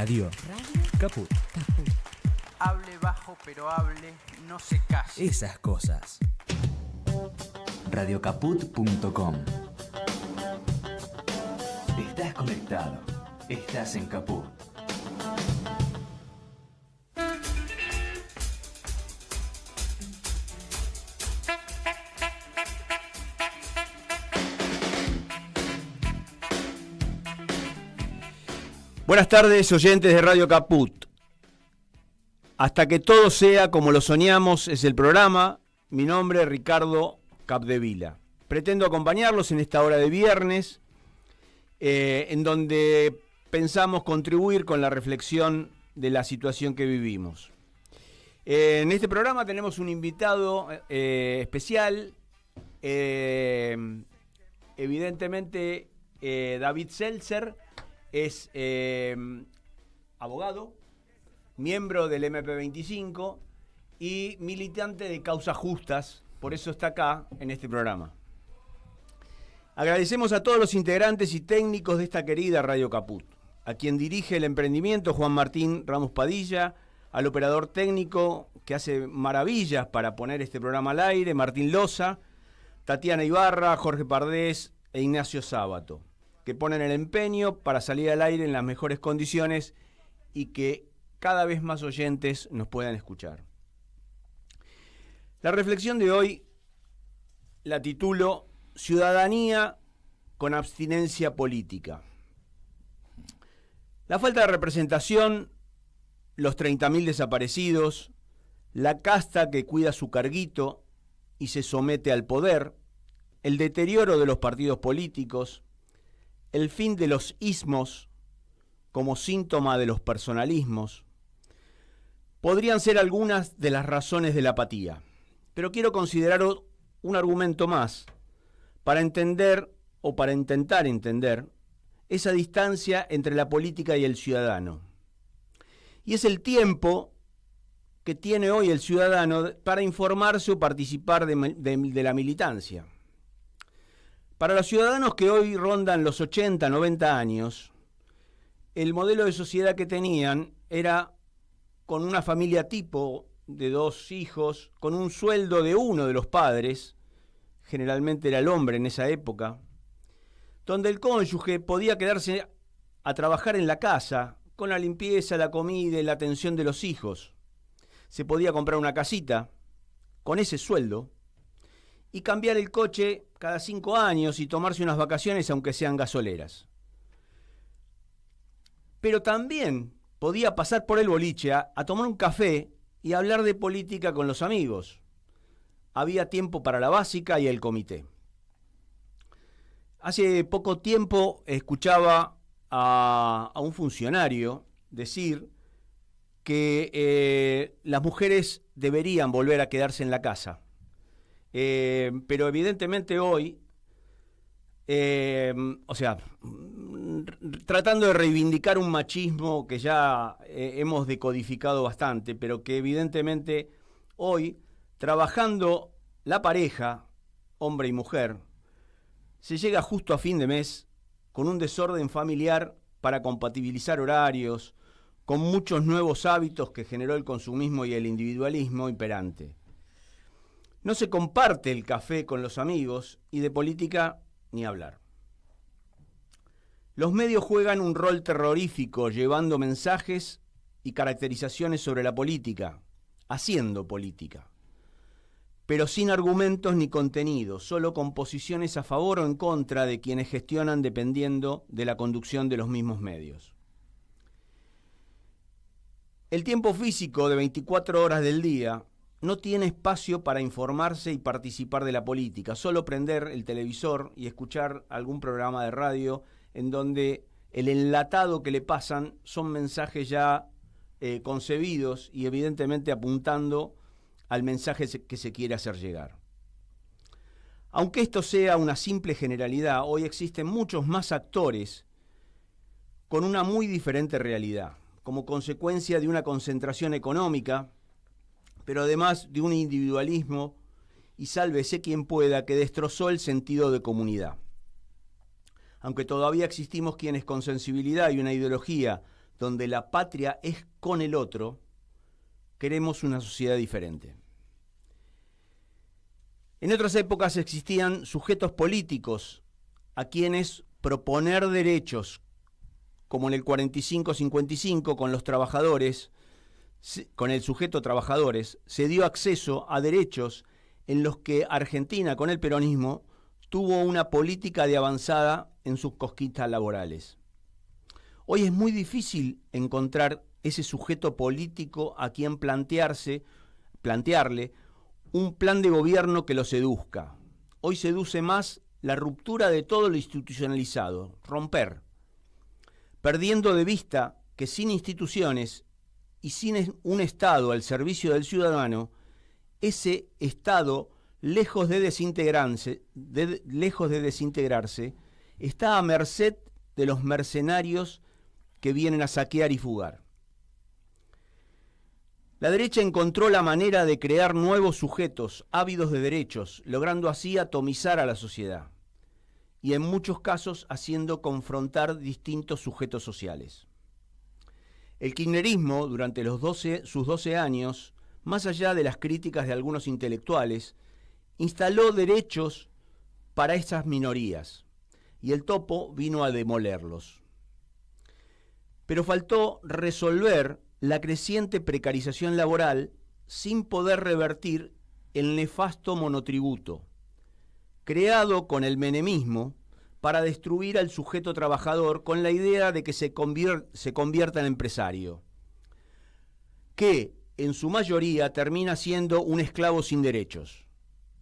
Radio. Caput. Hable bajo, pero hable, no se calle. Esas cosas. Radiocaput.com. Estás conectado. Estás en Caput. Buenas tardes, oyentes de Radio Caput. Hasta que todo sea como lo soñamos es el programa. Mi nombre es Ricardo Capdevila. Pretendo acompañarlos en esta hora de viernes, en donde pensamos contribuir con la reflexión de la situación que vivimos. En este programa tenemos un invitado especial, evidentemente David Seltzer. Es abogado, miembro del MP25 y militante de causas justas, por eso está acá en este programa. Agradecemos a todos los integrantes y técnicos de esta querida Radio Caput, a quien dirige el emprendimiento Juan Martín Ramos Padilla, al operador técnico que hace maravillas para poner este programa al aire, Martín Loza, Tatiana Ibarra, Jorge Pardés e Ignacio Sábato, que ponen el empeño para salir al aire en las mejores condiciones y que cada vez más oyentes nos puedan escuchar. La reflexión de hoy la titulo Ciudadanía con abstinencia política. La falta de representación, los 30.000 desaparecidos, la casta que cuida su carguito y se somete al poder, el deterioro de los partidos políticos, el fin de los ismos como síntoma de los personalismos, podrían ser algunas de las razones de la apatía. Pero quiero considerar un argumento más para entender o para intentar entender esa distancia entre la política y el ciudadano. Y es el tiempo que tiene hoy el ciudadano para informarse o participar de la militancia. Para los ciudadanos que hoy rondan los 80, 90 años, el modelo de sociedad que tenían era con una familia tipo de 2 hijos, con un sueldo de uno de los padres, generalmente era el hombre en esa época, donde el cónyuge podía quedarse a trabajar en la casa, con la limpieza, la comida y la atención de los hijos. Se podía comprar una casita con ese sueldo y cambiar el coche cada 5 años y tomarse unas vacaciones aunque sean gasoleras. Pero también podía pasar por el boliche a tomar un café y hablar de política con los amigos. Había tiempo para la básica y el comité. Hace poco tiempo escuchaba a un funcionario decir que las mujeres deberían volver a quedarse en la casa. Pero evidentemente hoy, tratando de reivindicar un machismo que ya hemos decodificado bastante, pero que evidentemente hoy, trabajando la pareja, hombre y mujer, se llega justo a fin de mes con un desorden familiar para compatibilizar horarios, con muchos nuevos hábitos que generó el consumismo y el individualismo imperante. No se comparte el café con los amigos y de política ni hablar. Los medios juegan un rol terrorífico llevando mensajes y caracterizaciones sobre la política, haciendo política, pero sin argumentos ni contenidos, solo con posiciones a favor o en contra de quienes gestionan dependiendo de la conducción de los mismos medios. El tiempo físico de 24 horas del día no tiene espacio para informarse y participar de la política, solo prender el televisor y escuchar algún programa de radio en donde el enlatado que le pasan son mensajes ya concebidos y evidentemente apuntando al mensaje que se quiere hacer llegar. Aunque esto sea una simple generalidad, hoy existen muchos más actores con una muy diferente realidad, como consecuencia de una concentración económica, pero además de un individualismo, y sálvese quien pueda, que destrozó el sentido de comunidad. Aunque todavía existimos quienes con sensibilidad y una ideología donde la patria es con el otro, queremos una sociedad diferente. En otras épocas existían sujetos políticos a quienes proponer derechos, como en el 45-55 con los trabajadores, con el sujeto trabajadores, se dio acceso a derechos en los que Argentina, con el peronismo, tuvo una política de avanzada en sus conquistas laborales. Hoy es muy difícil encontrar ese sujeto político a quien plantearle un plan de gobierno que lo seduzca. Hoy seduce más la ruptura de todo lo institucionalizado, romper, perdiendo de vista que sin instituciones y sin un Estado al servicio del ciudadano, ese Estado, lejos de desintegrarse, está a merced de los mercenarios que vienen a saquear y fugar. La derecha encontró la manera de crear nuevos sujetos ávidos de derechos, logrando así atomizar a la sociedad y en muchos casos haciendo confrontar distintos sujetos sociales. El kirchnerismo, durante sus 12 años, más allá de las críticas de algunos intelectuales, instaló derechos para esas minorías y el topo vino a demolerlos. Pero faltó resolver la creciente precarización laboral sin poder revertir el nefasto monotributo, creado con el menemismo para destruir al sujeto trabajador con la idea de que se convierta en empresario, que en su mayoría termina siendo un esclavo sin derechos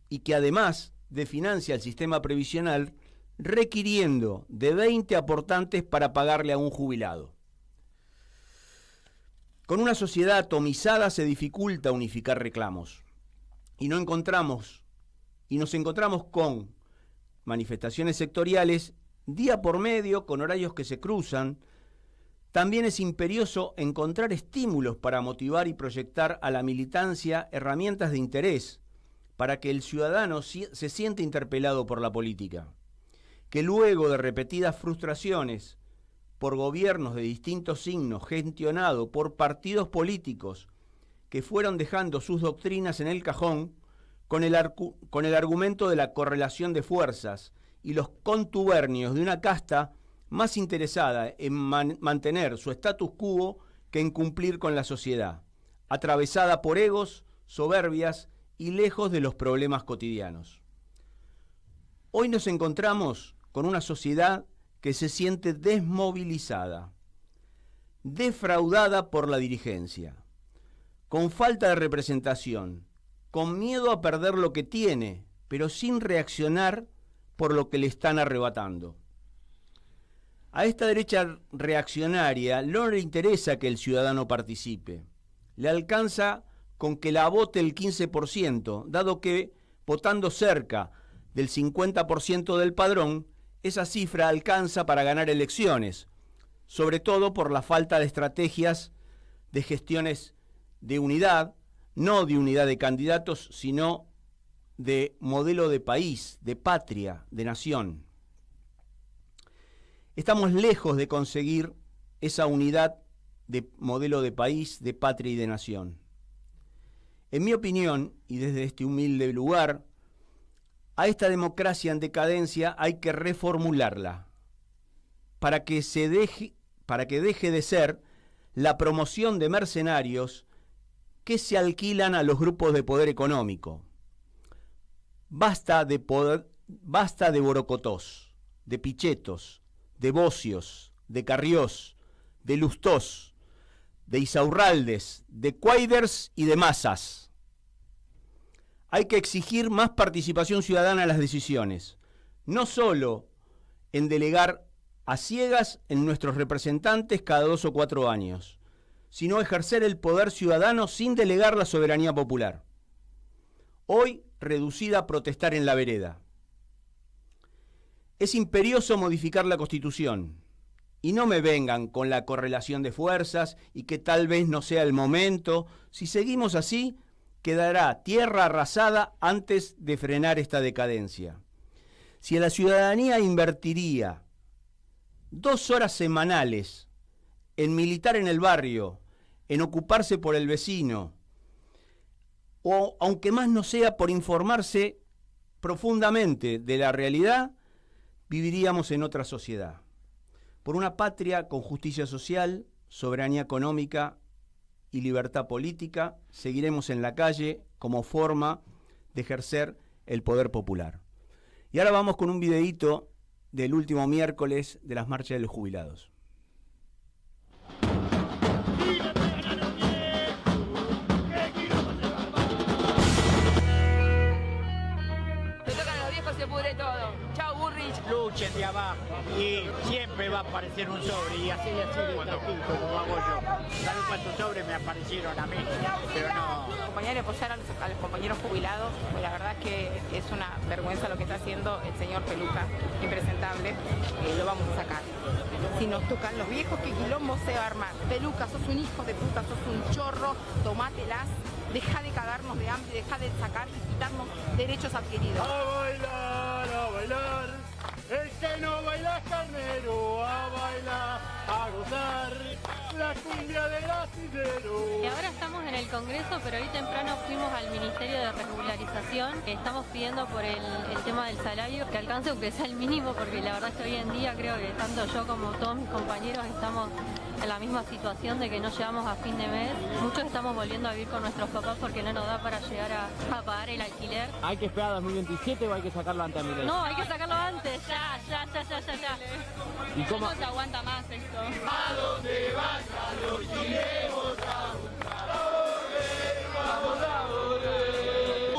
y que además desfinancia el sistema previsional requiriendo de 20 aportantes para pagarle a un jubilado. Con una sociedad atomizada se dificulta unificar reclamos y nos encontramos con manifestaciones sectoriales día por medio con horarios que se cruzan. También es imperioso encontrar estímulos para motivar y proyectar a la militancia herramientas de interés para que el ciudadano se sienta interpelado por la política, que luego de repetidas frustraciones por gobiernos de distintos signos, gestionado por partidos políticos que fueron dejando sus doctrinas en el cajón con el argumento de la correlación de fuerzas y los contubernios de una casta más interesada en mantener su status quo que en cumplir con la sociedad, atravesada por egos, soberbias y lejos de los problemas cotidianos. Hoy nos encontramos con una sociedad que se siente desmovilizada, defraudada por la dirigencia, con falta de representación, con miedo a perder lo que tiene, pero sin reaccionar por lo que le están arrebatando. A esta derecha reaccionaria no le interesa que el ciudadano participe, le alcanza con que la vote el 15%, dado que, votando cerca del 50% del padrón, esa cifra alcanza para ganar elecciones, sobre todo por la falta de estrategias de gestiones de unidad, no de unidad de candidatos, sino de modelo de país, de patria, de nación. Estamos lejos de conseguir esa unidad de modelo de país, de patria y de nación. En mi opinión, y desde este humilde lugar, a esta democracia en decadencia hay que reformularla para que deje de ser la promoción de mercenarios que se alquilan a los grupos de poder económico. Basta de Borocotós, de Pichetos, de Bocios, de Carriós, de Lustós, de Isaurraldes, de Quaiders y de Massas. Hay que exigir más participación ciudadana en las decisiones, no solo en delegar a ciegas en nuestros representantes cada 2 o 4 años, sino ejercer el poder ciudadano sin delegar la soberanía popular, hoy reducida a protestar en la vereda. Es imperioso modificar la Constitución, y no me vengan con la correlación de fuerzas y que tal vez no sea el momento. Si seguimos así, quedará tierra arrasada antes de frenar esta decadencia. Si la ciudadanía invertiría 2 horas semanales en militar en el barrio, en ocuparse por el vecino, o aunque más no sea por informarse profundamente de la realidad, viviríamos en otra sociedad. Por una patria con justicia social, soberanía económica y libertad política, seguiremos en la calle como forma de ejercer el poder popular. Y ahora vamos con un videíto del último miércoles de las marchas de los jubilados. Se pudre todo. Chau, Burrich. Luchen de abajo y siempre va a aparecer un sobre y así de taquito como hago yo. ¿Saben cuántos sobres me aparecieron a mí? Pero no. Acompañar y apoyar a los compañeros jubilados, pues la verdad es que es una vergüenza lo que está haciendo el señor Peluca, impresentable, lo vamos a sacar. Si nos tocan los viejos, ¿qué quilombo se va a armar? Peluca, sos un hijo de puta, sos un chorro, tomátelas, deja de cagarnos de hambre, deja de sacar y quitarnos derechos adquiridos. A bailar, el que no baila es carnero, a bailar, a gozar, la cumbia del astillero. Y ahora estamos en el Congreso, pero hoy temprano fuimos al Ministerio de Regularización. Estamos pidiendo por el tema del salario que alcance aunque sea el mínimo, porque la verdad es que hoy en día creo que tanto yo como todos mis compañeros estamos en la misma situación de que no llegamos a fin de mes. Muchos estamos volviendo a vivir con nuestros papás porque no nos da para llegar a pagar el alquiler. ¿Hay que esperar a 2027 o hay que sacarlo antes de Milei? No, hay que sacarlo antes, ya. ¿Y cómo se aguanta más esto? ¿A dónde vayan los iremos a buscar? Vamos a volver.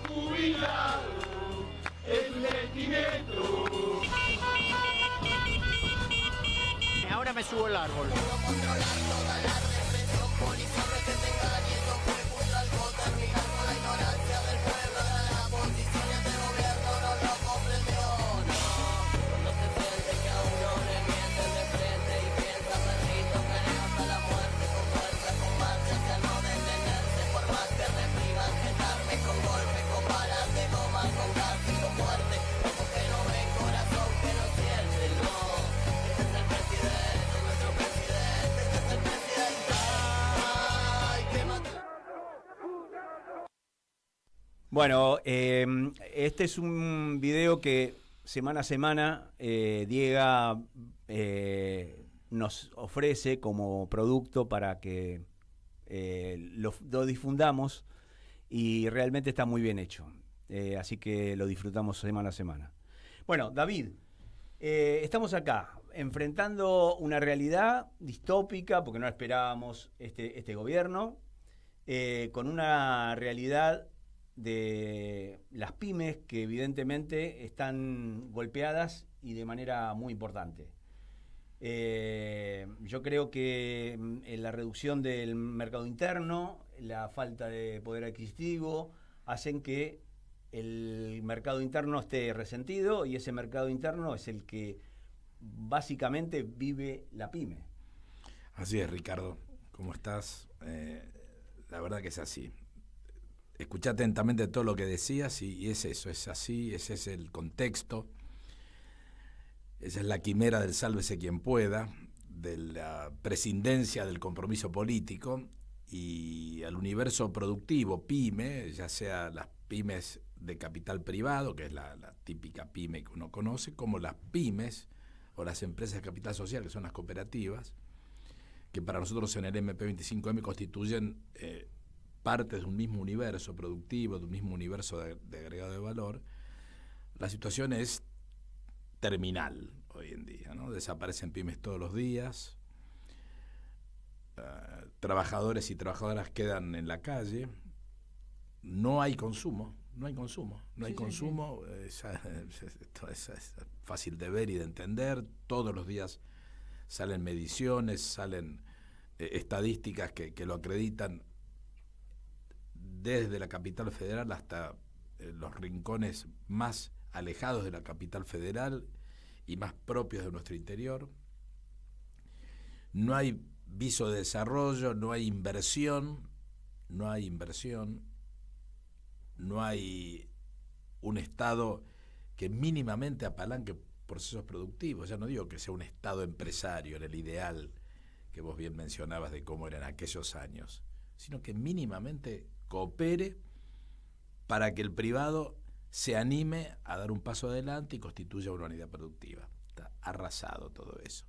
Jubilado, es un sentimiento. Ahora me subo al árbol. Bueno, este es un video que semana a semana Diego nos ofrece como producto para que lo difundamos, y realmente está muy bien hecho, así que lo disfrutamos semana a semana. Bueno, David, estamos acá enfrentando una realidad distópica porque no esperábamos este gobierno, con una realidad de las pymes que evidentemente están golpeadas y de manera muy importante. Yo creo que la reducción del mercado interno, la falta de poder adquisitivo, hacen que el mercado interno esté resentido, y ese mercado interno es el que básicamente vive la pyme. Así es, Ricardo. ¿Cómo estás? La verdad que es así. Escuché atentamente todo lo que decías y es eso, es así, ese es el contexto. Esa es la quimera del sálvese quien pueda, de la prescindencia del compromiso político, y al universo productivo, pyme, ya sea las pymes de capital privado, que es la típica pyme que uno conoce, como las pymes o las empresas de capital social, que son las cooperativas, que para nosotros en el MP25M constituyen parte de un mismo universo productivo, de un mismo universo de agregado de valor. La situación es terminal hoy en día, ¿no? Desaparecen pymes todos los días, trabajadores y trabajadoras quedan en la calle, no hay consumo. Es fácil de ver y de entender. Todos los días salen mediciones, salen estadísticas que lo acreditan, desde la capital federal hasta los rincones más alejados de la capital federal y más propios de nuestro interior. No hay viso de desarrollo, no hay inversión, no hay un Estado que mínimamente apalanque procesos productivos. Ya no digo que sea un Estado empresario en el ideal que vos bien mencionabas de cómo eran aquellos años, sino que mínimamente coopere para que el privado se anime a dar un paso adelante y constituya una unidad productiva. Está arrasado todo eso.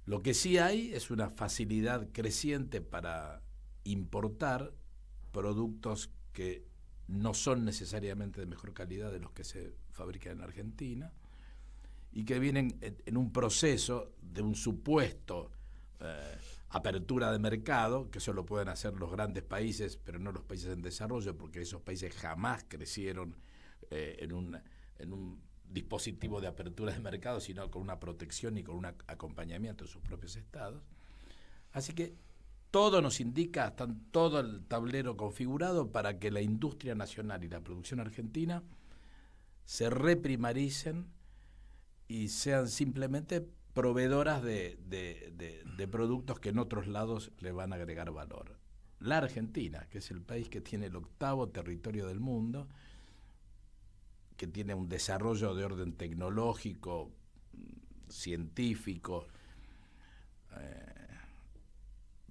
Lo que sí hay es una facilidad creciente para importar productos que no son necesariamente de mejor calidad de los que se fabrican en Argentina y que vienen en un proceso de un supuesto apertura de mercado, que eso lo pueden hacer los grandes países, pero no los países en desarrollo, porque esos países jamás crecieron en un dispositivo de apertura de mercado, sino con una protección y con un acompañamiento de sus propios estados. Así que todo nos indica, está todo el tablero configurado para que la industria nacional y la producción argentina se reprimaricen y sean simplemente proveedoras de productos que en otros lados le van a agregar valor. La Argentina, que es el país que tiene el 8º territorio del mundo, que tiene un desarrollo de orden tecnológico, científico,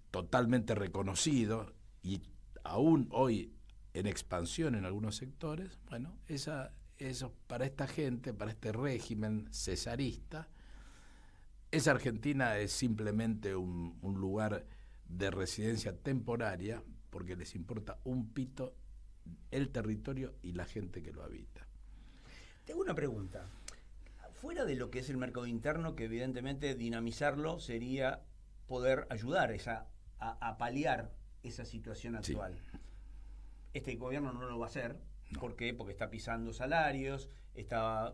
totalmente reconocido y aún hoy en expansión en algunos sectores, bueno, eso para esta gente, para este régimen cesarista, esa Argentina es simplemente un lugar de residencia temporaria porque les importa un pito el territorio y la gente que lo habita. Tengo una pregunta. Fuera de lo que es el mercado interno, que evidentemente dinamizarlo sería poder ayudar a paliar esa situación actual. Sí. Este gobierno no lo va a hacer. No. ¿Por qué? Porque está pisando salarios, está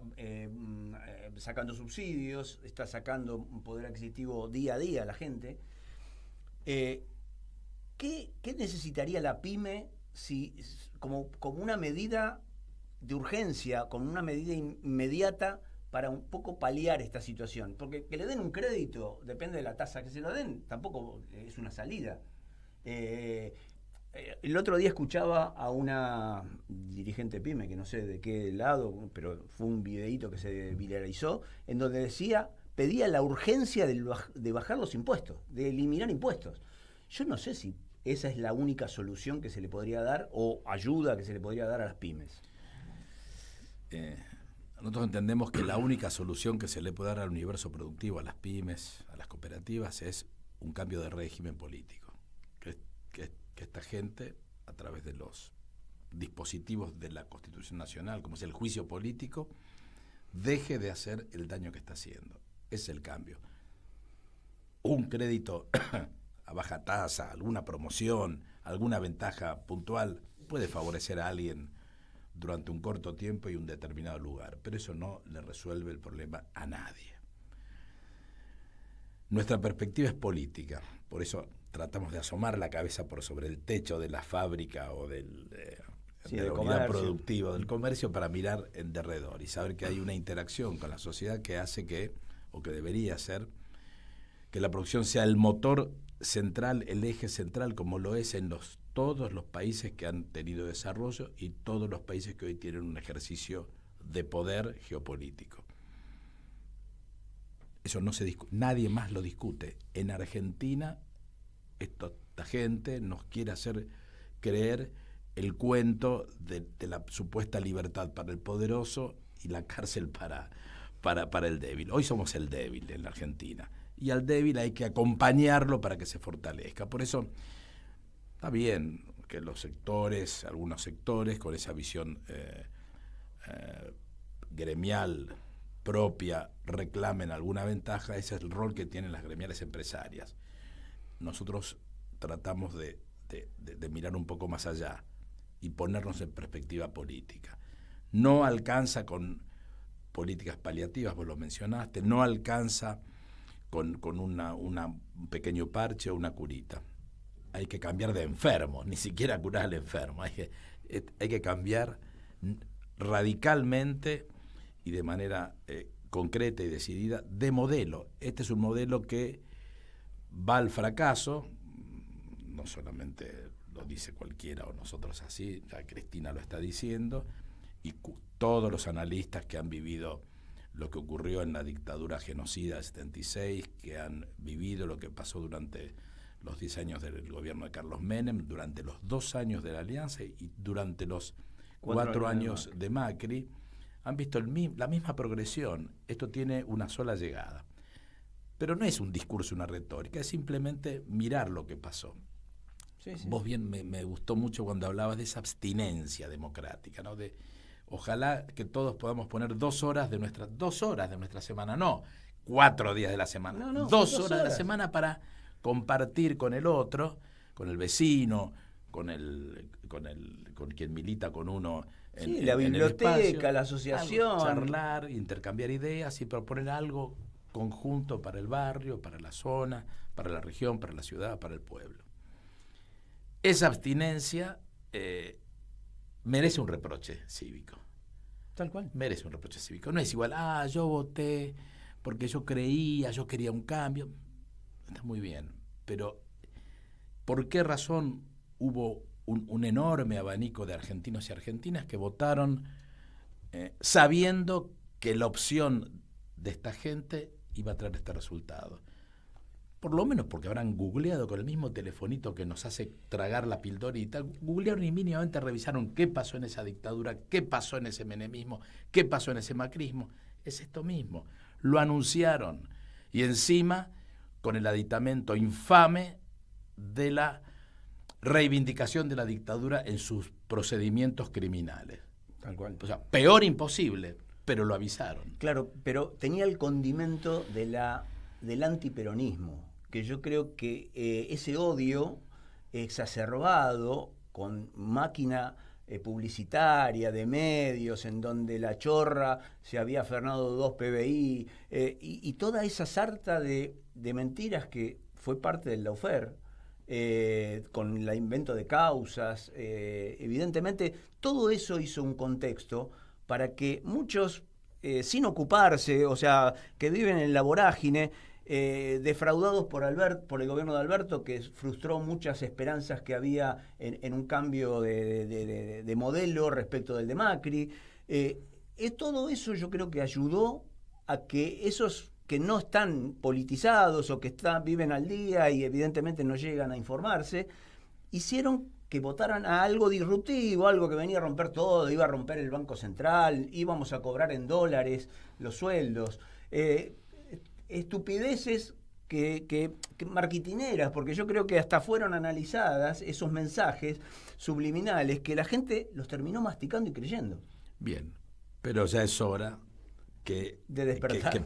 sacando subsidios, está sacando un poder adquisitivo día a día a la gente. ¿Qué necesitaría la pyme como una medida de urgencia, como una medida inmediata para un poco paliar esta situación? Porque que le den un crédito, depende de la tasa que se lo den, tampoco es una salida. El otro día escuchaba a una dirigente pyme, que no sé de qué lado, pero fue un videíto que se viralizó, en donde pedía la urgencia de bajar los impuestos, de eliminar impuestos. Yo no sé si esa es la única solución que se le podría dar o ayuda que se le podría dar a las pymes. Nosotros entendemos que la única solución que se le puede dar al universo productivo, a las pymes, a las cooperativas, es un cambio de régimen político. Que esta gente, a través de los dispositivos de la Constitución Nacional, como es el juicio político, deje de hacer el daño que está haciendo. Es el cambio. Un crédito a baja tasa, alguna promoción, alguna ventaja puntual, puede favorecer a alguien durante un corto tiempo y un determinado lugar, pero eso no le resuelve el problema a nadie. Nuestra perspectiva es política, por eso tratamos de asomar la cabeza por sobre el techo de la fábrica o de la unidad productiva, del comercio, para mirar en derredor y saber que hay una interacción con la sociedad que hace que debería ser, que la producción sea el motor central, el eje central, como lo es en todos los países que han tenido desarrollo y todos los países que hoy tienen un ejercicio de poder geopolítico. Eso no se discute, nadie más lo discute. En Argentina, esta gente nos quiere hacer creer el cuento de la supuesta libertad para el poderoso y la cárcel para el débil. Hoy somos el débil en la Argentina. Y al débil hay que acompañarlo para que se fortalezca. Por eso está bien que algunos sectores, con esa visión gremial propia, reclamen alguna ventaja. Ese es el rol que tienen las gremiales empresarias. Nosotros tratamos de mirar un poco más allá y ponernos en perspectiva política. No alcanza con políticas paliativas, vos lo mencionaste, no alcanza con un pequeño parche o una curita. Hay que cambiar de enfermo, ni siquiera curar al enfermo. Hay que cambiar radicalmente y de manera concreta y decidida de modelo. Este es un modelo que va al fracaso, no solamente lo dice cualquiera o nosotros así, ya Cristina lo está diciendo, y todos los analistas que han vivido lo que ocurrió en la dictadura genocida del 76, que han vivido lo que pasó durante los 10 años del gobierno de Carlos Menem, durante los 2 años de la Alianza y durante los 4 años de Macri, han visto la misma progresión. Esto tiene una sola llegada. Pero no es un discurso, una retórica, es simplemente mirar lo que pasó. Sí, sí. Vos bien me gustó mucho cuando hablabas de esa abstinencia democrática, ¿no? De ojalá que todos podamos poner 2 horas de nuestra semana, no 4 días de la semana, No, 2 horas de la semana para compartir con el otro, con el vecino, con quien milita con uno en la en el biblioteca, espacio, la asociación. charlar, intercambiar ideas y proponer algo conjunto para el barrio, para la zona, para la región, para la ciudad, para el pueblo. Esa abstinencia merece un reproche cívico. Tal cual. Merece un reproche cívico. No es igual, yo voté porque yo creía, yo quería un cambio. Está muy bien, pero ¿por qué razón hubo un enorme abanico de argentinos y argentinas que votaron sabiendo que la opción de esta gente iba a traer este resultado? Por lo menos porque habrán googleado con el mismo telefonito que nos hace tragar la pildorita, googlearon y mínimamente revisaron qué pasó en esa dictadura, qué pasó en ese menemismo, qué pasó en ese macrismo. Es esto mismo. Lo anunciaron. Y encima, con el aditamento infame de la reivindicación de la dictadura en sus procedimientos criminales. Tal cual. O sea, peor imposible, pero lo avisaron. Claro, pero tenía el condimento del antiperonismo, que yo creo que ese odio exacerbado con máquina publicitaria de medios, en donde la chorra se había afanado 2 PBI, y toda esa sarta de mentiras que fue parte del lawfare, con el invento de causas, evidentemente todo eso hizo un contexto para que muchos, sin ocuparse, o sea, que viven en la vorágine, defraudados por el gobierno de Alberto, que frustró muchas esperanzas que había en un cambio de modelo respecto del de Macri. Todo eso yo creo que ayudó a que esos que no están politizados o que viven al día y evidentemente no llegan a informarse, hicieron que votaran a algo disruptivo, algo que venía a romper todo, iba a romper el Banco Central, íbamos a cobrar en dólares los sueldos. Estupideces que marketineras, porque yo creo que hasta fueron analizadas esos mensajes subliminales que la gente los terminó masticando y creyendo. Bien, pero ya es hora que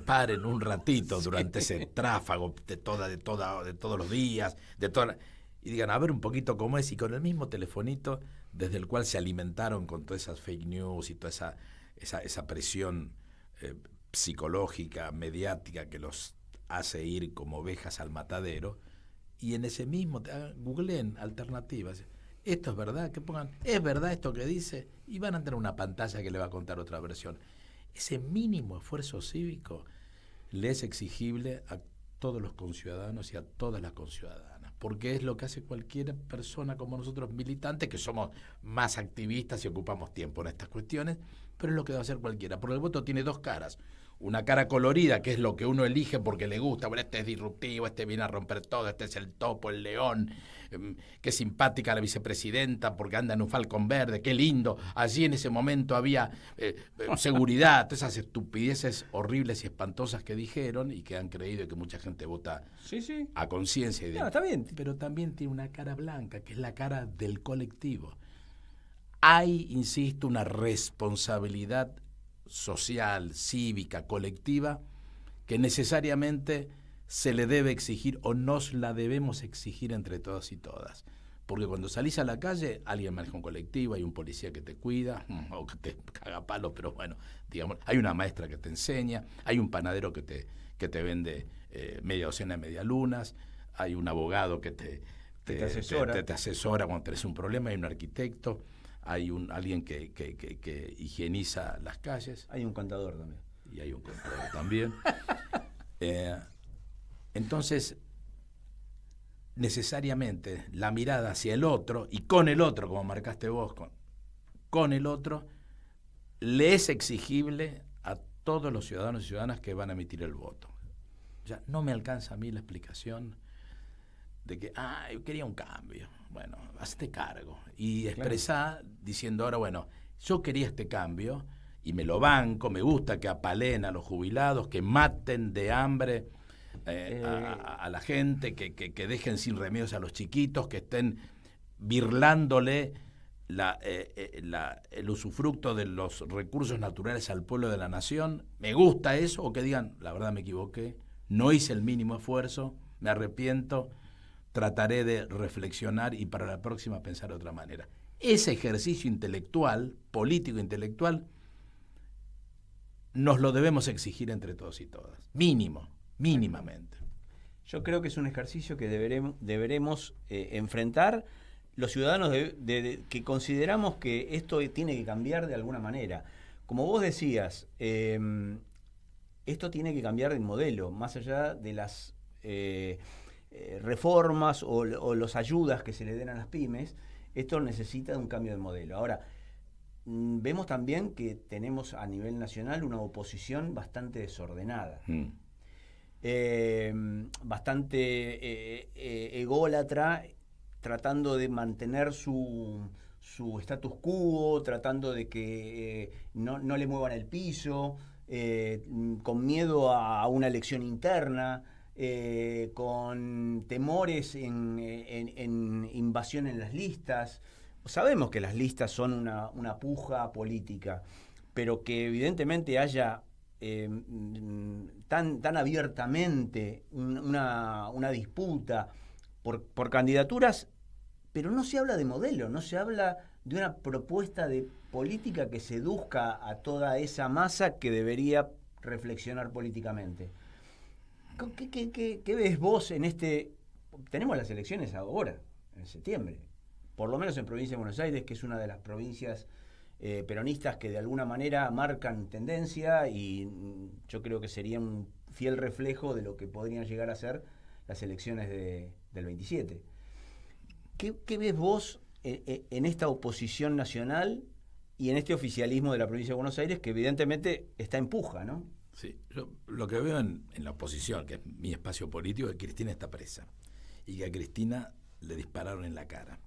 paren un ratito durante ese tráfago de todos los días, y digan, a ver un poquito cómo es, y con el mismo telefonito desde el cual se alimentaron con todas esas fake news y toda esa presión psicológica, mediática, que los hace ir como ovejas al matadero, y en ese mismo googleen alternativas. Esto es verdad, que pongan, es verdad esto que dice, y van a tener una pantalla que le va a contar otra versión. Ese mínimo esfuerzo cívico le es exigible a todos los conciudadanos y a todas las conciudadanas, porque es lo que hace cualquier persona como nosotros, militantes, que somos más activistas y ocupamos tiempo en estas cuestiones, pero es lo que va a hacer cualquiera, porque el voto tiene 2 caras. Una cara colorida, que es lo que uno elige porque le gusta, bueno, este es disruptivo, este viene a romper todo, este es el topo, el león, qué simpática la vicepresidenta porque anda en un falcón verde, qué lindo, allí en ese momento había seguridad, todas esas estupideces horribles y espantosas que dijeron y que han creído que mucha gente vota a conciencia. Está bien. Pero también tiene una cara blanca, que es la cara del colectivo. Hay, insisto, una responsabilidad social, cívica, colectiva, que necesariamente se le debe exigir o nos la debemos exigir entre todos y todas. Porque cuando salís a la calle, alguien maneja un colectivo, hay un policía que te cuida, o que te caga palo, pero bueno, digamos, hay una maestra que te enseña, hay un panadero que te vende media docena de medialunas, hay un abogado que te asesora cuando tenés un problema, hay un arquitecto, hay alguien que higieniza las calles. Hay un contador también. Y hay un contador también. Entonces, necesariamente la mirada hacia el otro y con el otro, como marcaste vos, con el otro, le es exigible a todos los ciudadanos y ciudadanas que van a emitir el voto. Ya no me alcanza a mí la explicación de que, yo quería un cambio. Bueno, hazte cargo y expresá diciendo ahora, bueno, yo quería este cambio y me lo banco, me gusta que apalen a los jubilados, que maten de hambre a la gente, que dejen sin remedios a los chiquitos, que estén birlándole el usufructo de los recursos naturales al pueblo de la nación. Me gusta eso, o que digan, la verdad me equivoqué, no hice el mínimo esfuerzo, me arrepiento, trataré de reflexionar y para la próxima pensar de otra manera. Ese ejercicio intelectual, político-intelectual, nos lo debemos exigir entre todos y todas. Mínimamente. Yo creo que es un ejercicio que deberemos enfrentar los ciudadanos que consideramos que esto tiene que cambiar de alguna manera. Como vos decías, esto tiene que cambiar de modelo, más allá de las reformas o las ayudas que se le den a las pymes. Esto necesita de un cambio de modelo. Ahora, vemos también que tenemos a nivel nacional una oposición bastante desordenada, bastante ególatra, tratando de mantener su status quo, tratando de que no le muevan el piso, con miedo a una elección interna, con temores en invasión en las listas. Sabemos que las listas son una puja política, pero que evidentemente haya tan abiertamente una disputa por candidaturas, pero no se habla de modelo, no se habla de una propuesta de política que seduzca a toda esa masa que debería reflexionar políticamente. ¿Qué ves vos en este? Tenemos las elecciones ahora, en septiembre, por lo menos en provincia de Buenos Aires, que es una de las provincias peronistas que de alguna manera marcan tendencia, y yo creo que sería un fiel reflejo de lo que podrían llegar a ser las elecciones del 27. ¿Qué ves vos en esta oposición nacional y en este oficialismo de la provincia de Buenos Aires, que evidentemente está en puja, ¿no? Sí, yo lo que veo en la oposición, que es mi espacio político, es que Cristina está presa y que a Cristina le dispararon en la cara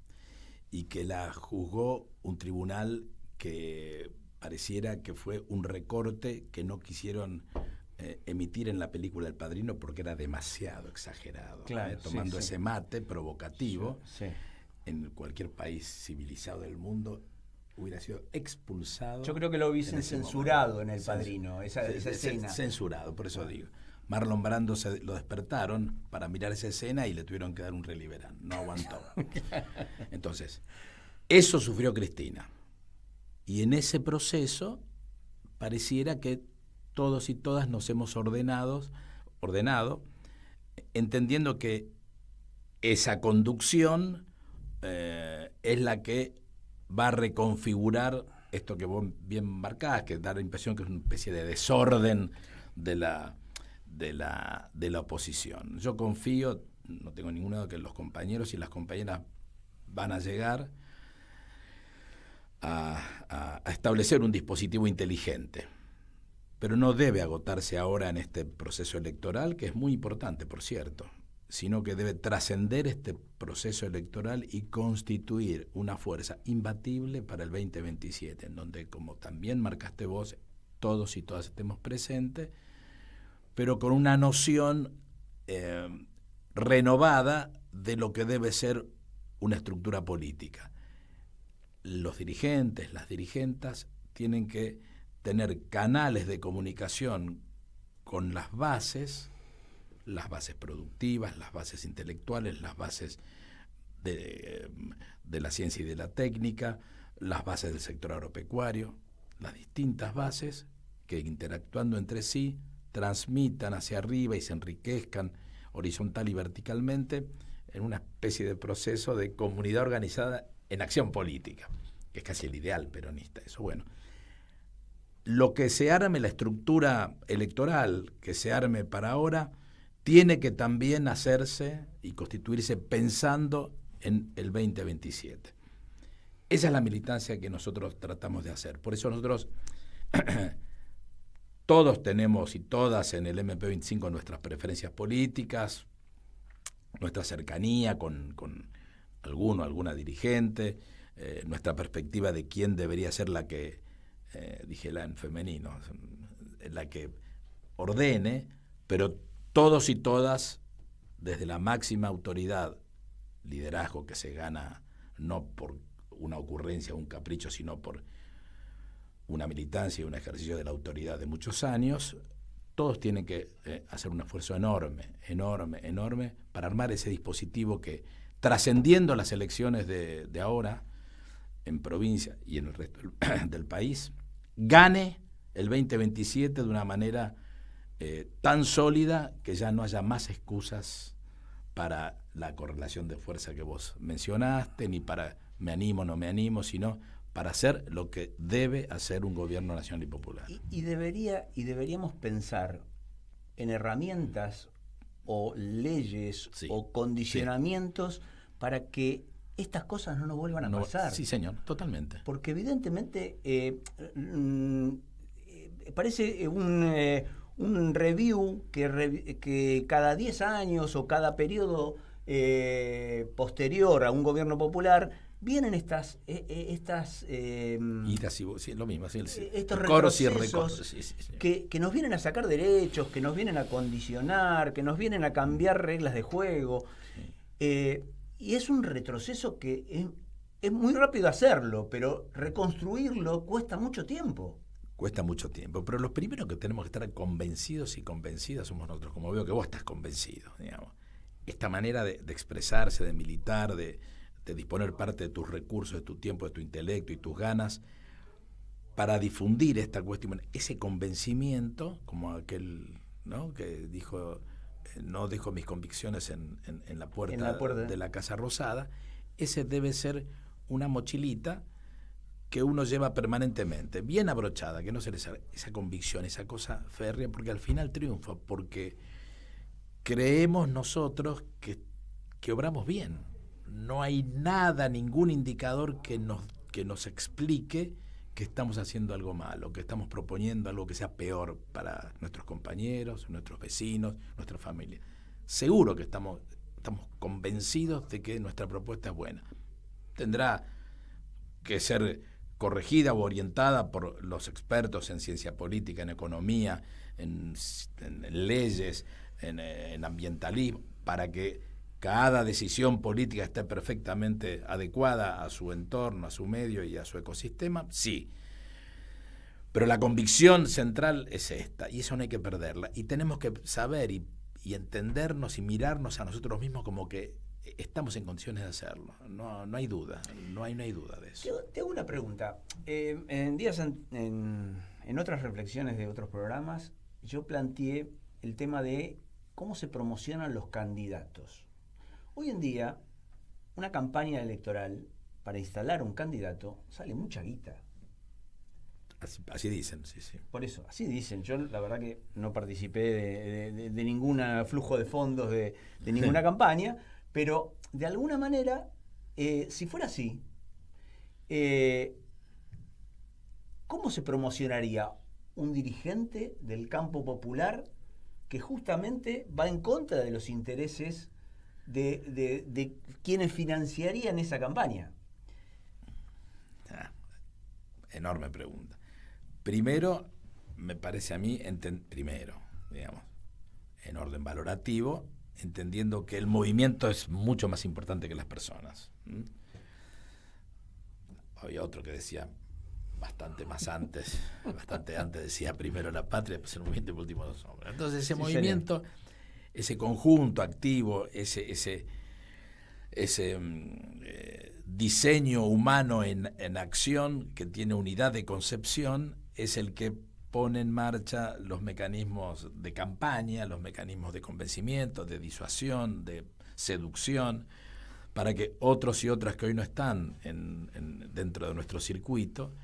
y que la juzgó un tribunal que pareciera que fue un recorte que no quisieron emitir en la película El Padrino porque era demasiado exagerado, claro, tomando ese mate provocativo. Sí. En cualquier país civilizado del mundo hubiera sido expulsado. Yo creo que lo hubiesen censurado momento. En El Padrino, esa escena. Censurado, por eso digo. Marlon Brando lo despertaron para mirar esa escena y le tuvieron que dar un reliberán. No aguantó. Entonces, eso sufrió Cristina. Y en ese proceso pareciera que todos y todas nos hemos ordenado, entendiendo que esa conducción es la que va a reconfigurar esto que vos bien marcás, que da la impresión que es una especie de desorden de la oposición. Yo confío, no tengo ninguna duda que los compañeros y las compañeras van a llegar a establecer un dispositivo inteligente, pero no debe agotarse ahora en este proceso electoral, que es muy importante, por cierto, sino que debe trascender este proceso electoral y constituir una fuerza imbatible para el 2027, en donde, como también marcaste vos, todos y todas estemos presentes, pero con una noción renovada de lo que debe ser una estructura política. Los dirigentes, las dirigentas, tienen que tener canales de comunicación con las bases productivas, las bases intelectuales, las bases de la ciencia y de la técnica, las bases del sector agropecuario, las distintas bases que interactuando entre sí transmitan hacia arriba y se enriquezcan horizontal y verticalmente en una especie de proceso de comunidad organizada en acción política, que es casi el ideal peronista. Eso, bueno, lo que se arme, la estructura electoral que se arme para ahora, tiene que también hacerse y constituirse pensando en el 2027. Esa es la militancia que nosotros tratamos de hacer. Por eso nosotros todos tenemos y todas en el MP25 nuestras preferencias políticas, nuestra cercanía con alguna dirigente, nuestra perspectiva de quién debería ser la que, díjela en femenino, la que ordene, pero todos y todas, desde la máxima autoridad, liderazgo que se gana no por una ocurrencia o un capricho, sino por una militancia y un ejercicio de la autoridad de muchos años, todos tienen que hacer un esfuerzo enorme para armar ese dispositivo que, trascendiendo las elecciones de ahora, en provincia y en el resto del país, gane el 2027 de una manera tan sólida que ya no haya más excusas para la correlación de fuerza que vos mencionaste, ni para me animo o no me animo, sino para hacer lo que debe hacer un gobierno nacional y popular. Y deberíamos pensar en herramientas o leyes o condicionamientos para que estas cosas no nos vuelvan a pasar. Sí, señor, totalmente. Porque evidentemente parece un review que cada 10 años o cada periodo posterior a un gobierno popular vienen estas lo mismo, estos coros y retrocesos que nos vienen a sacar derechos, que nos vienen a condicionar, que nos vienen a cambiar reglas de juego. Y es un retroceso que es muy rápido hacerlo, pero reconstruirlo cuesta mucho tiempo. Cuesta mucho tiempo, pero los primeros que tenemos que estar convencidos y convencidas somos nosotros, como veo que vos estás convencido, digamos. Esta manera de expresarse, de militar, de disponer parte de tus recursos, de tu tiempo, de tu intelecto y tus ganas para difundir esta cuestión, ese convencimiento, como aquel, ¿no?, que dijo, no dejo mis convicciones en la puerta de la Casa Rosada, ese debe ser una mochilita que uno lleva permanentemente, bien abrochada, que no se le salga esa convicción, esa cosa férrea, porque al final triunfa, porque creemos nosotros que obramos bien. No hay nada, ningún indicador que nos explique que estamos haciendo algo malo, que estamos proponiendo algo que sea peor para nuestros compañeros, nuestros vecinos, nuestra familia. Seguro que estamos convencidos de que nuestra propuesta es buena. Tendrá que ser corregida o orientada por los expertos en ciencia política, en economía, en leyes, en ambientalismo, para que cada decisión política esté perfectamente adecuada a su entorno, a su medio y a su ecosistema, sí. Pero la convicción central es esta, y eso no hay que perderla. Y tenemos que saber y entendernos y mirarnos a nosotros mismos como que estamos en condiciones de hacerlo. No hay duda, no hay duda de eso. Te hago una pregunta. En otras reflexiones de otros programas, yo planteé el tema de cómo se promocionan los candidatos. Hoy en día, una campaña electoral para instalar un candidato sale mucha guita. Así dicen, sí. Por eso, así dicen. Yo la verdad que no participé de ningún flujo de fondos de ninguna campaña, pero de alguna manera, si fuera así, ¿cómo se promocionaría un dirigente del campo popular que justamente va en contra de los intereses de quienes financiarían esa campaña? Enorme pregunta. Primero, me parece a mí, digamos, en orden valorativo, entendiendo que el movimiento es mucho más importante que las personas. Había otro que decía bastante antes decía primero la patria, después el movimiento y por último los hombres. Entonces ese movimiento, ese conjunto activo, ese diseño humano en acción que tiene unidad de concepción, es el que pone en marcha los mecanismos de campaña, los mecanismos de convencimiento, de disuasión, de seducción, para que otros y otras que hoy no están dentro de nuestro circuito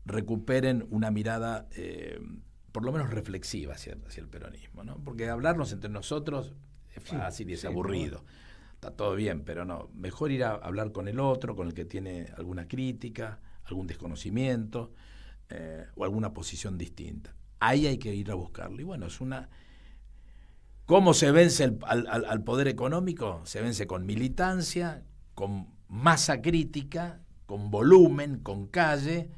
recuperen una mirada por lo menos reflexiva hacia el peronismo, ¿no? Porque hablarnos entre nosotros es fácil y es aburrido. ¿No? Está todo bien, pero no. Mejor ir a hablar con el otro, con el que tiene alguna crítica, algún desconocimiento o alguna posición distinta. ahí hay que ir a buscarlo. Y bueno, es una... ¿Cómo se vence al poder económico? Se vence con militancia, con masa crítica, con volumen, con calle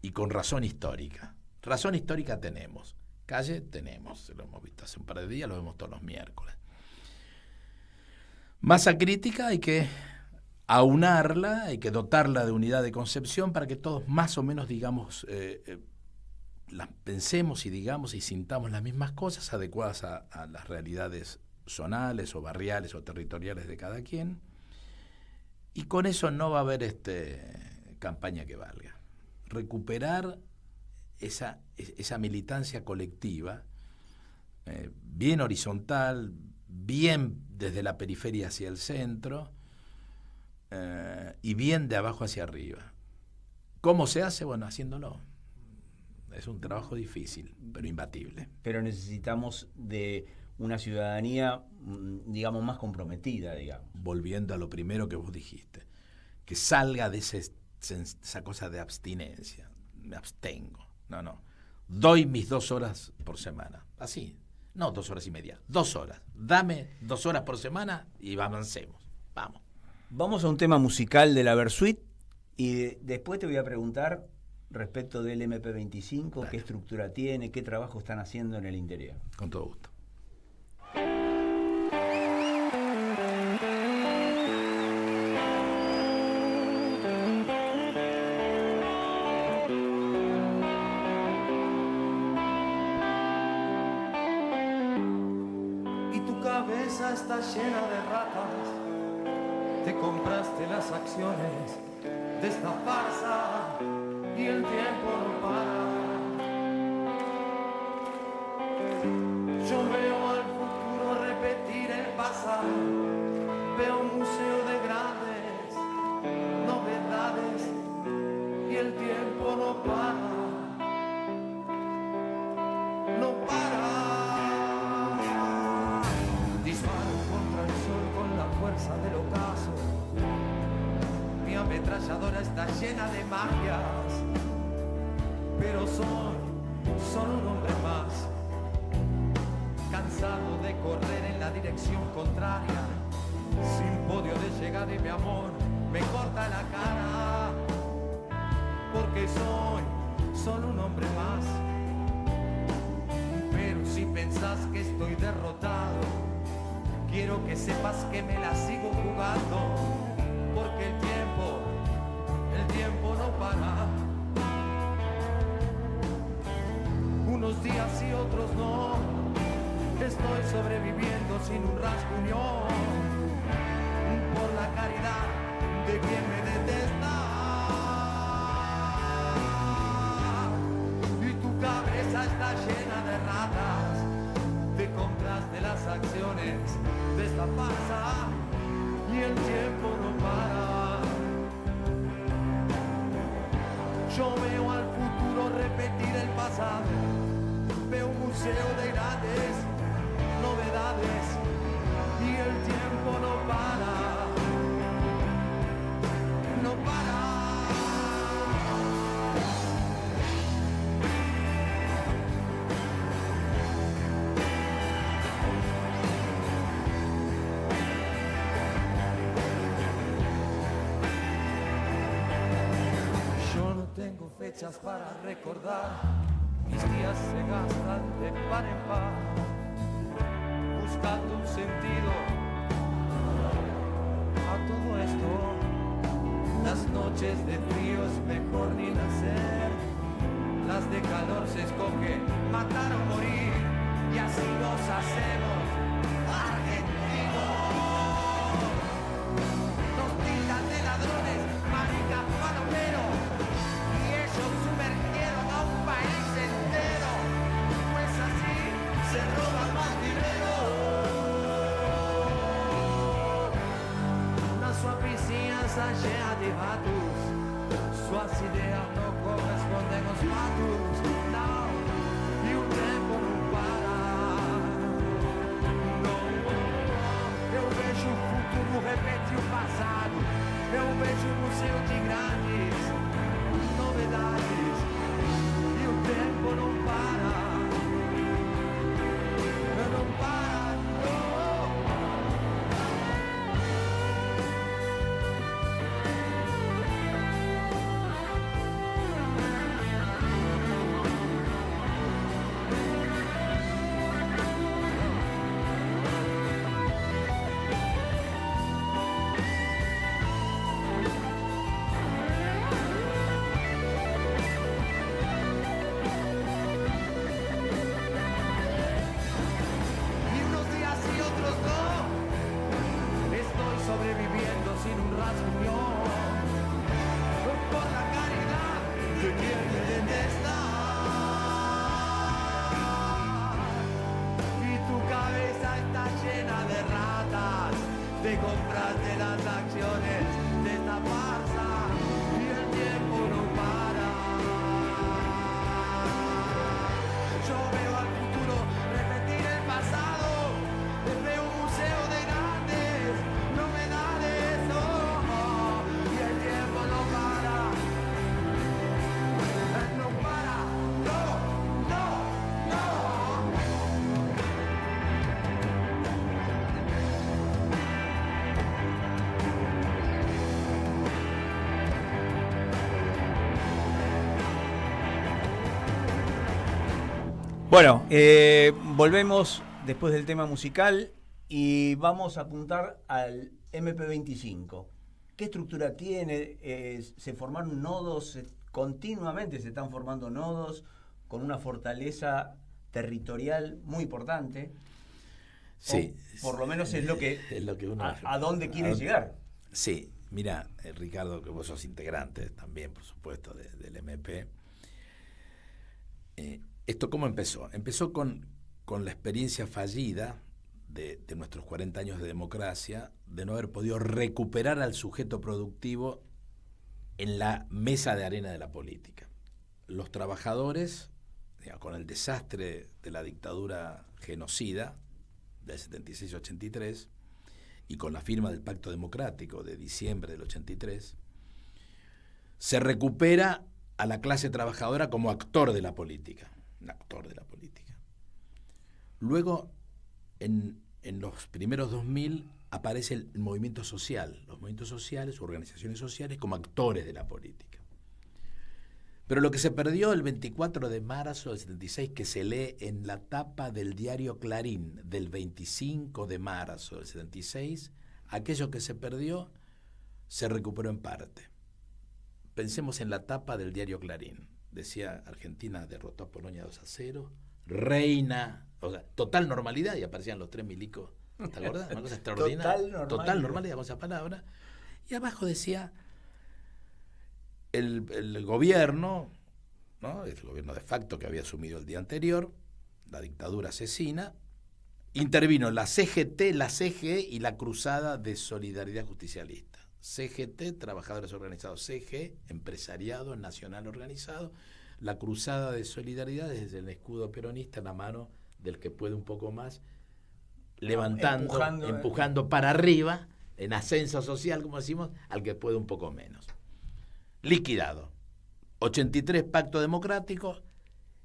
y con razón histórica. Razón histórica tenemos, calle tenemos, lo hemos visto hace un par de días, lo vemos todos los miércoles. Masa crítica hay que aunarla, hay que dotarla de unidad de concepción para que todos más o menos digamos, las pensemos y digamos y sintamos las mismas cosas adecuadas a las realidades zonales o barriales o territoriales de cada quien. Y con eso no va a haber campaña que valga. Recuperar esa militancia colectiva, bien horizontal, bien desde la periferia hacia el centro, y bien de abajo hacia arriba. ¿Cómo se hace? Bueno, haciéndolo. Es un trabajo difícil, pero imbatible. Pero necesitamos de una ciudadanía, digamos, más comprometida, digamos. Volviendo a lo primero que vos dijiste, que salga de esa cosa de abstinencia. Me abstengo. No. Doy mis 2 horas por semana. Así. No 2 horas y media. 2 horas. Dame 2 horas por semana y avancemos. Vamos. Vamos a un tema musical de la Versuit y después te voy a preguntar respecto del MP25, Dale. qué estructura tiene, qué trabajo están haciendo en el interior. Con todo gusto. Y tu cabeza está llena de ratas. Te compraste las acciones de esta farsa y el tiempo no para. Yo veo al futuro repetir el pasado. Veo un museo de grandes novedades y el tiempo no para. No para. Disparo contra el sol con la fuerza del ocaso. Mi ametralladora está llena de magias, pero soy solo un hombre más, cansado de correr en la dirección contraria, sin podio de llegar y mi amor me corta la cara, porque soy solo un hombre más. Pero si pensás que estoy derrotado, quiero que sepas que me la sigo jugando, porque el tiempo no para. Unos días y otros no, estoy sobreviviendo sin un rasguño, por la caridad de quien me detesta. Y tu cabeza está llena de ratas. Te compraste las acciones de esta farsa y el tiempo no para. Yo veo al futuro repetir el pasado. Veo un museo de grandes novedades y el tiempo no para. No para. Tengo fechas para recordar, mis días se gastan de par en par, buscando un sentido a todo esto. Las noches de frío es mejor ni nacer, las de calor se escoge matar o morir, y así nos hacemos argentinos. Nos tildan de ladrones, maricas, palomeros, sumergieron a un país entero, pues así se roba más dinero. Una suavicina llena de vatos, suas ideas no corresponden aos fatos, não, e o tempo não para. Não, eu vejo o futuro repetir o passado, eu vejo o museu de grandes novedades e o tempo não para. sobreviviendo sin un rasguño, por la caridad que tiene detestar. Y tu cabeza está llena de ratas, de comprarte las acciones de esta farsa, y el tiempo no para. Yo veo al futuro repetir el pasado, veo un museo de grandes novedades, y el tiempo no para, no para, no, no, no. Bueno, volvemos después del tema musical y vamos a apuntar al MP25. ¿Qué estructura tiene? ¿Se formaron nodos? Continuamente se están formando nodos con una fortaleza territorial muy importante. Sí. O por lo menos es lo que uno... ¿A dónde quiere llegar? Sí, mira, Ricardo, que vos sos integrante también, por supuesto, del MP. ¿Esto cómo empezó? Empezó con la experiencia fallida de nuestros 40 años de democracia, de no haber podido recuperar al sujeto productivo en la mesa de arena de la política. Los trabajadores, digamos, con el desastre de la dictadura genocida del 76-83 y con la firma del Pacto Democrático de diciembre del 83, se recupera a la clase trabajadora como actor de la política. Un actor de la política. Luego, en los primeros 2000, aparece el movimiento social, los movimientos sociales, organizaciones sociales, como actores de la política. Pero lo que se perdió el 24 de marzo del 76, que se lee en la tapa del diario Clarín del 25 de marzo del 76, aquello que se perdió se recuperó en parte. Pensemos en la tapa del diario Clarín. Decía, Argentina derrotó a Polonia 2-0, reina, o sea, total normalidad, y aparecían los 3 milicos, ¿te acordás? Una cosa extraordinaria. Total normalidad con esa palabra. Y abajo decía, el gobierno, ¿no? El gobierno de facto que había asumido el día anterior, la dictadura asesina, intervino la CGT, la CGE y la Cruzada de Solidaridad Justicialista. CGT, Trabajadores Organizados, CG, Empresariado Nacional Organizado, la Cruzada de Solidaridad desde el escudo peronista en la mano del que puede un poco más, levantando, empujando para arriba, en ascenso social, como decimos, al que puede un poco menos. Liquidado. 83, Pacto Democrático,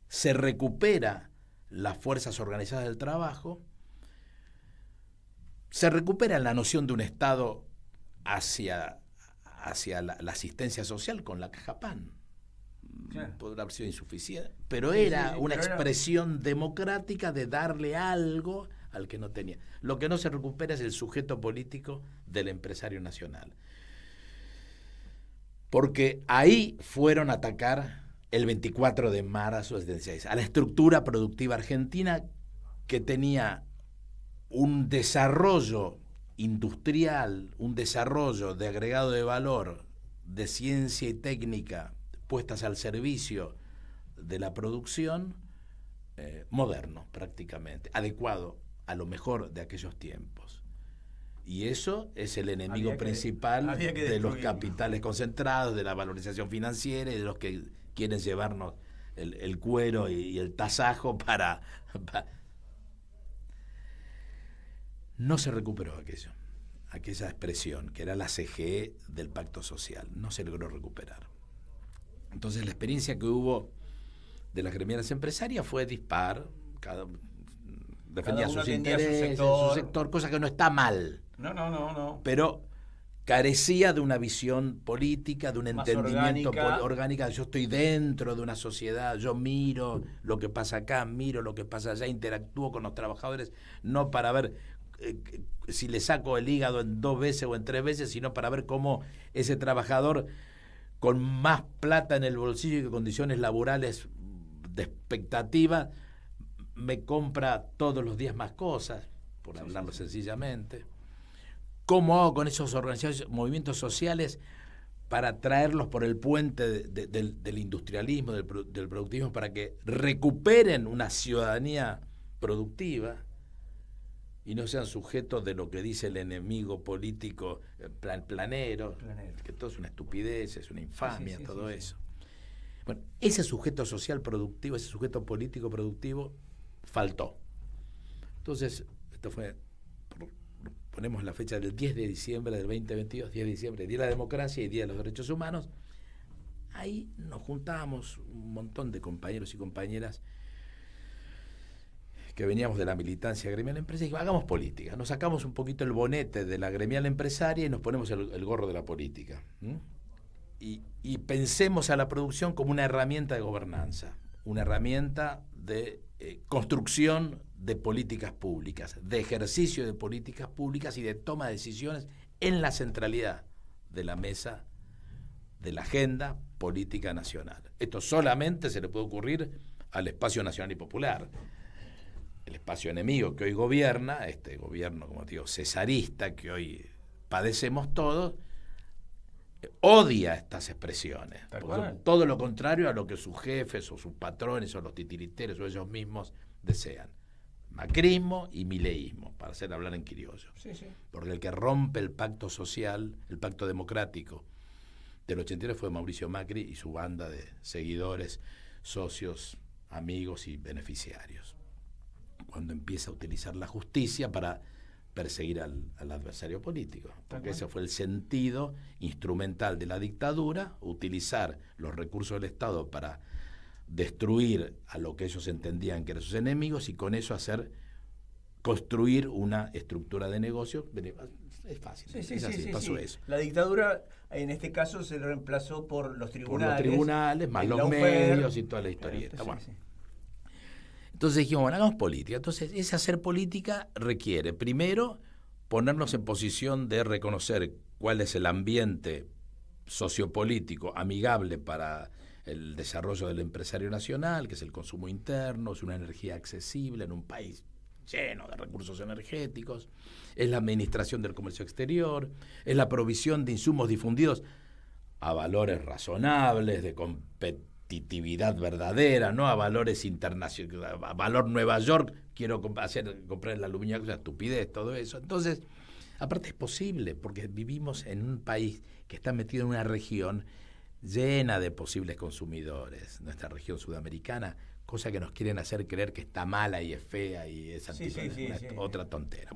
se recupera las fuerzas organizadas del trabajo, se recupera la noción de un Estado hacia la asistencia social con la Caja Pan. Claro. Podrá haber sido insuficiente, pero era una expresión democrática de darle algo al que no tenía. Lo que no se recupera es el sujeto político del empresario nacional. Porque ahí fueron a atacar el 24 de marzo del 76 a la estructura productiva argentina, que tenía un desarrollo industrial, un desarrollo de agregado de valor, de ciencia y técnica puestas al servicio de la producción, moderno prácticamente, adecuado a lo mejor de aquellos tiempos. Y eso es el enemigo principal de los capitales concentrados, de la valorización financiera y de los que quieren llevarnos el cuero y el tasajo para... No se recuperó aquella expresión, que era la CGE del Pacto Social. No se logró recuperar. Entonces la experiencia que hubo de las gremiales empresarias fue dispar, defendía sus intereses, su sector, cosa que no está mal. No. Pero carecía de una visión política, de un entendimiento orgánica. Yo estoy dentro de una sociedad, yo miro lo que pasa acá, miro lo que pasa allá, interactúo con los trabajadores, no para ver si le saco el hígado en 2 veces o en 3 veces, sino para ver cómo ese trabajador con más plata en el bolsillo y con condiciones laborales de expectativa me compra todos los días más cosas, por hablarlo sencillamente, ¿Cómo hago con esos movimientos sociales para traerlos por el puente del industrialismo, del productivismo, para que recuperen una ciudadanía productiva y no sean sujetos de lo que dice el enemigo político planero, que todo es una estupidez, es una infamia, todo eso? Bueno, ese sujeto social productivo, ese sujeto político productivo, faltó. Entonces, esto fue, ponemos la fecha del 10 de diciembre del 2022, 10 de diciembre, Día de la Democracia y Día de los Derechos Humanos. Ahí nos juntamos un montón de compañeros y compañeras que veníamos de la militancia gremial empresaria y dijimos, hagamos política. Nos sacamos un poquito el bonete de la gremial empresaria y nos ponemos el gorro de la política. Y pensemos a la producción como una herramienta de gobernanza, una herramienta de construcción de políticas públicas, de ejercicio de políticas públicas y de toma de decisiones en la centralidad de la mesa de la agenda política nacional. Esto solamente se le puede ocurrir al espacio nacional y popular. El espacio enemigo que hoy gobierna, este gobierno, como digo, cesarista que hoy padecemos todos, odia estas expresiones. Todo lo contrario a lo que sus jefes o sus patrones o los titiriteros o ellos mismos desean. Macrismo y mileísmo, para hacer hablar en criollo. Porque el que rompe el pacto social, el pacto democrático del 89 fue Mauricio Macri y su banda de seguidores, socios, amigos y beneficiarios. Cuando empieza a utilizar la justicia para perseguir al adversario político, porque ese fue el sentido instrumental de la dictadura, utilizar los recursos del Estado para destruir a lo que ellos entendían que eran sus enemigos y con eso construir una estructura de negocio. Es fácil, pasó eso. La dictadura en este caso se reemplazó por los tribunales. Por los tribunales, más los medios y toda la historieta. Entonces dijimos, bueno, hagamos política. Entonces, ese hacer política requiere, primero, ponernos en posición de reconocer cuál es el ambiente sociopolítico amigable para el desarrollo del empresario nacional, que es el consumo interno, es una energía accesible en un país lleno de recursos energéticos, es la administración del comercio exterior, es la provisión de insumos difundidos a valores razonables, de competitividad verdadera, no a valores internacionales, a valor Nueva York, quiero comprar el aluminio, es una estupidez, todo eso. Entonces, aparte es posible, porque vivimos en un país que está metido en una región llena de posibles consumidores, nuestra región sudamericana, cosa que nos quieren hacer creer que está mala y es fea y es otra tontera.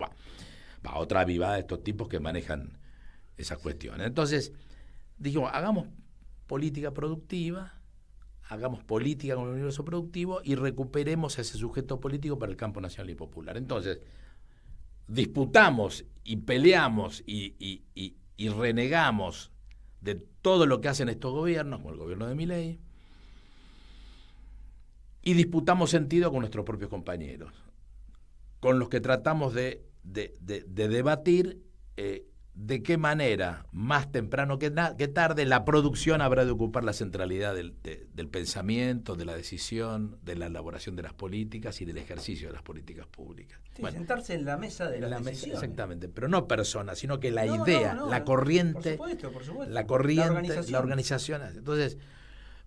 Otra avivada de estos tipos que manejan esas cuestiones. Entonces, dijimos, hagamos política productiva, hagamos política con el universo productivo y recuperemos a ese sujeto político para el campo nacional y popular. Entonces, disputamos y peleamos y renegamos de todo lo que hacen estos gobiernos, como el gobierno de Milei, y disputamos sentido con nuestros propios compañeros, con los que tratamos de debatir de qué manera, más temprano que tarde, la producción habrá de ocupar la centralidad del pensamiento, de la decisión, de la elaboración de las políticas y del ejercicio de las políticas públicas. Sentarse en la mesa de las decisiones. Exactamente, pero no personas, sino que la idea, la corriente, por supuesto. la corriente, la organización. Entonces,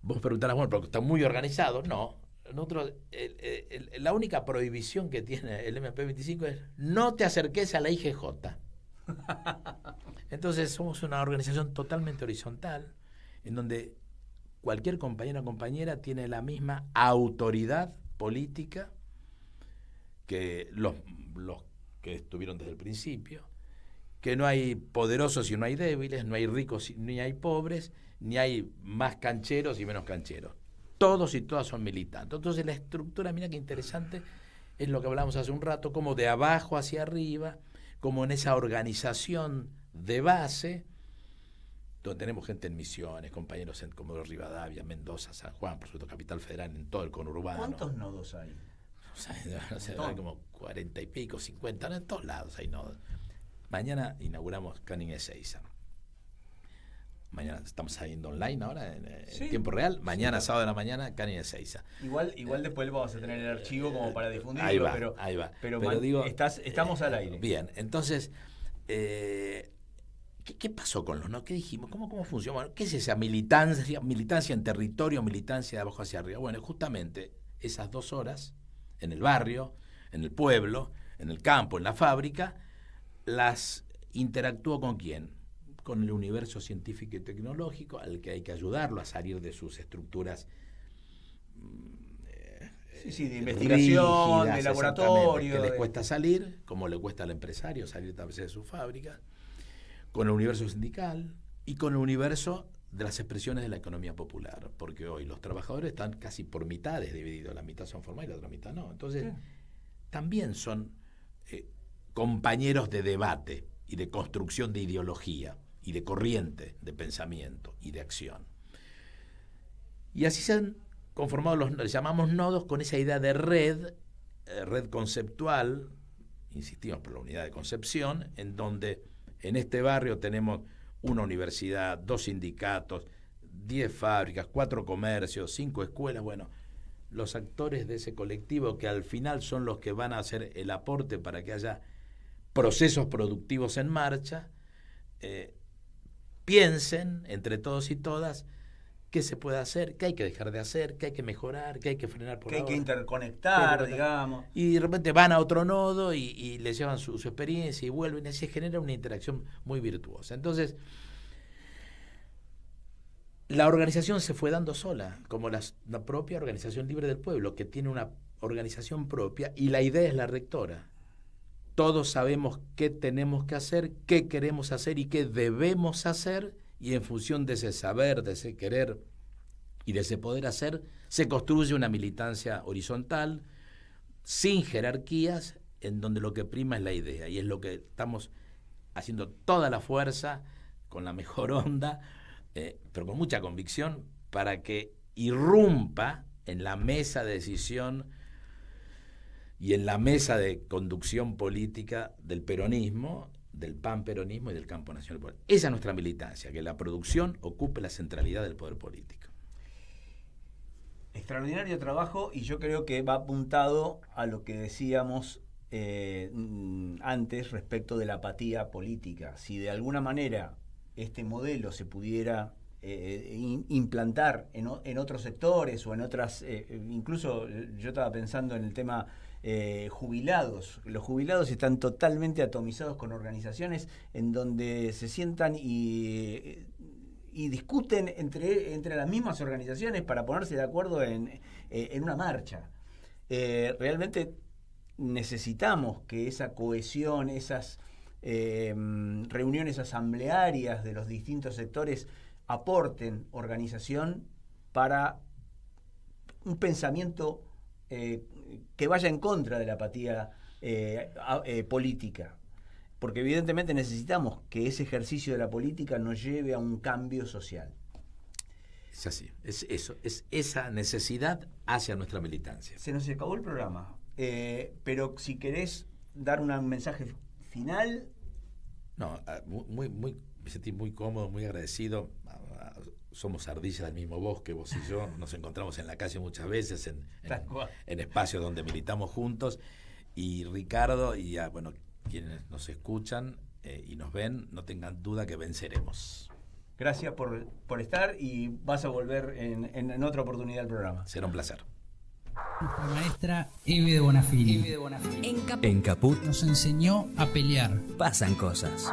vos preguntarás, bueno, porque está muy organizado. No. Nosotros, la única prohibición que tiene el MP25 es no te acerques a la IGJ. Entonces somos una organización totalmente horizontal, en donde cualquier compañero o compañera tiene la misma autoridad política que los que estuvieron desde el principio, que no hay poderosos y no hay débiles, no hay ricos ni hay pobres, ni hay más cancheros y menos cancheros. Todos y todas son militantes. Entonces la estructura, mira qué interesante, es lo que hablamos hace un rato, como de abajo hacia arriba, como en esa organización de base, donde tenemos gente en Misiones, compañeros en Comodoro Rivadavia, Mendoza, San Juan, por supuesto, Capital Federal, en todo el conurbano. ¿Cuántos nodos hay? No sé, hay como 40 y pico, 50, en todos lados hay nodos. Mañana inauguramos Canning Ezeiza. Mañana estamos saliendo online ahora, en tiempo real. Mañana, sábado de la mañana, Canning Ezeiza. Igual después vamos a tener el archivo como para difundirlo. Ahí va. Pero digo, estamos al aire. Bien, entonces, ¿Qué pasó con los no? ¿Qué dijimos? ¿Cómo funciona? Bueno, ¿qué es esa militancia? Militancia en territorio, militancia de abajo hacia arriba. Bueno, justamente esas 2 horas en el barrio, en el pueblo, en el campo, en la fábrica, las interactúo ¿con quién? Con el universo científico y tecnológico, al que hay que ayudarlo a salir de sus estructuras de investigación, rígidas, de laboratorio. Que les cuesta salir, como le cuesta al empresario salir a veces de su fábrica, con el universo sindical y con el universo de las expresiones de la economía popular, porque hoy los trabajadores están casi por mitades divididos, la mitad son formales y la otra mitad no. Entonces, también son compañeros de debate y de construcción de ideología y de corriente de pensamiento y de acción. Y así se han conformado los llamamos nodos con esa idea de red conceptual, insistimos por la unidad de concepción, en donde en este barrio tenemos una universidad, 2 sindicatos, 10 fábricas, 4 comercios, 5 escuelas. Bueno, los actores de ese colectivo que al final son los que van a hacer el aporte para que haya procesos productivos en marcha, piensen entre todos y todas qué se puede hacer, qué hay que dejar de hacer, qué hay que mejorar, qué hay que frenar por ahora. Que hay que interconectar, digamos. Y de repente van a otro nodo y les llevan su experiencia y vuelven, y así se genera una interacción muy virtuosa. Entonces, la organización se fue dando sola, como la propia Organización Libre del Pueblo, que tiene una organización propia, y la idea es la rectora. Todos sabemos qué tenemos que hacer, qué queremos hacer y qué debemos hacer, y en función de ese saber, de ese querer y de ese poder hacer, se construye una militancia horizontal, sin jerarquías, en donde lo que prima es la idea, y es lo que estamos haciendo toda la fuerza, con la mejor onda, pero con mucha convicción, para que irrumpa en la mesa de decisión y en la mesa de conducción política del peronismo, del panperonismo y del campo nacional. Esa es nuestra militancia, que la producción ocupe la centralidad del poder político. Extraordinario trabajo, y yo creo que va apuntado a lo que decíamos antes respecto de la apatía política. Si de alguna manera este modelo se pudiera implantar en otros sectores o en otras, incluso yo estaba pensando en el tema jubilados. Los jubilados están totalmente atomizados con organizaciones en donde se sientan y discuten entre las mismas organizaciones para ponerse de acuerdo en una marcha. Realmente necesitamos que esa cohesión, esas reuniones asamblearias de los distintos sectores aporten organización para un pensamiento que vaya en contra de la apatía política, porque evidentemente necesitamos que ese ejercicio de la política nos lleve a un cambio social. Es así, es eso, es esa necesidad hacia nuestra militancia. Se nos acabó el programa, pero si querés dar un mensaje final. No, me sentí muy cómodo, muy agradecido. Somos ardillas del mismo bosque, vos y yo, nos encontramos en la calle muchas veces, en espacios donde militamos juntos, y Ricardo, y bueno, quienes nos escuchan y nos ven, no tengan duda que venceremos. Gracias por estar, y vas a volver en otra oportunidad del programa. Será un placer. Nuestra maestra Eve de Bonafini. En Caput nos enseñó a pelear. Pasan cosas.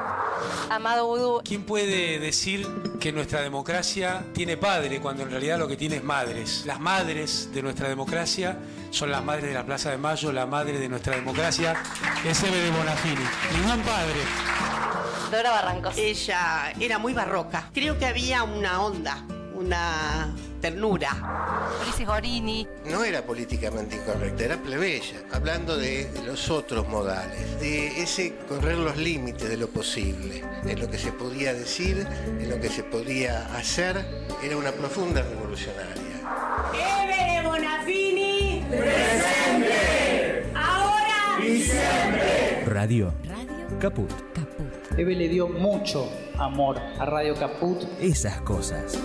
Amado Vudú. ¿Quién puede decir que nuestra democracia tiene padre cuando en realidad lo que tiene es madres? Las madres de nuestra democracia son las madres de la Plaza de Mayo, la madre de nuestra democracia es Eve de Bonafini. Y un padre. Dora Barrancos. Ella era muy barroca. Creo que había una onda, una ternura. Ulises Gorini. No era políticamente incorrecta, era plebeya, hablando de los otros modales, de ese correr los límites de lo posible, en lo que se podía decir, en lo que se podía hacer. Era una profunda revolucionaria. Eve de Bonafini. Presente. Ahora y siempre. Radio Caput. Eve le dio mucho amor a Radio Caput. Esas cosas.